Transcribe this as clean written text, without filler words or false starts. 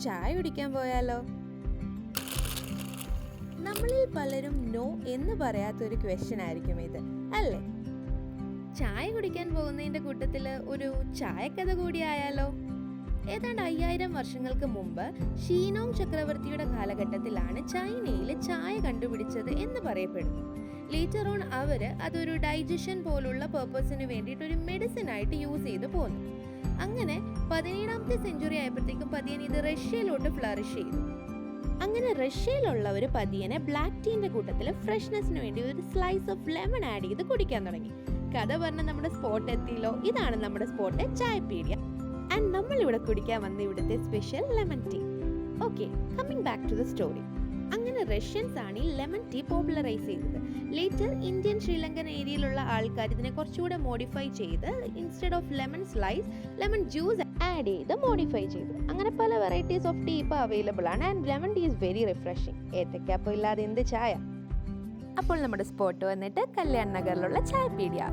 ചായ കുടിക്കാൻ പോയാലോ? നമ്മളിൽ പലരും നോ എന്ന് പറയാത്തൊരു ക്വസ്റ്റ്യൻ ആയിരിക്കും ഇത്, അല്ലേ? ചായ കുടിക്കാൻ പോകുന്നതിന്റെ കൂട്ടത്തില് ഒരു ചായക്കഥ കൂടി ആയാലോ? ഏതാണ്ട് 5000 വർഷങ്ങൾക്ക് മുമ്പ് ഷീനോങ് ചക്രവർത്തിയുടെ കാലഘട്ടത്തിലാണ് ചൈനയിൽ ചായ കണ്ടുപിടിച്ചത് എന്ന് പറയപ്പെടുന്നു. ലേറ്റർ ഓൺ അവര് അതൊരു ഡൈജഷൻ പോലുള്ള പേർപ്പസിന് വേണ്ടിയിട്ട് ഒരു മെഡിസിൻ ആയിട്ട് യൂസ് ചെയ്തു പോന്നു. അങ്ങനെ 17ാമത്തെ സെഞ്ചുറി ആയപ്പോഴത്തേക്കും പതിയൻ ഇത് റഷ്യയിലോട്ട് ഫ്ലറിഷ് ചെയ്തു. അങ്ങനെ റഷ്യയിലുള്ളവർ പതിയനെ ബ്ലാക്ക് ടീന്റെ കൂട്ടത്തിൽ ഫ്രഷ്നെസ്സിന് വേണ്ടി ഒരു സ്ലൈസ് ഓഫ് ലെമൺ ആഡ് ചെയ്ത് കുടിക്കാൻ തുടങ്ങി. കഥ പറഞ്ഞ നമ്മുടെ സ്പോട്ട് എത്തിയല്ലോ. ഇതാണ് നമ്മുടെ സ്പോട്ട്, ചായപീഡിയ. ആൻഡ് നമ്മൾ ഇവിടെ കുടിക്കാൻ വന്ന ഇവിടുത്തെ special lemon tea. Okay, coming back to the story. അങ്ങനെ റഷ്യൻസ് ആണ് ഈ ലെമൺ ടീ പോപ്പുലറൈസ് ചെയ്തത്. ലേറ്റർ ഇന്ത്യൻ ശ്രീലങ്കൻ ഏരിയയിലുള്ള ആൾക്കാർ ഇതിനെ കുറച്ചുകൂടെ മോഡിഫൈ ചെയ്ത് instead of lemon slice lemon juice add ചെയ്ത് മോഡിഫൈ ചെയ്തു. അങ്ങനെ പല വെറൈറ്റീസ് ഓഫ് ടീ ഇപ്പോൾ അവൈലബിൾ ആണ്. And lemon tea is very refreshing. ഏത്തക്കപ്പം ഇല്ലാതെ എന്ത് ചായ? അപ്പോൾ നമ്മുടെ സ്പോട്ട് വന്നിട്ട് കല്യാൺ നഗറിലുള്ള ചായപീഡിയ.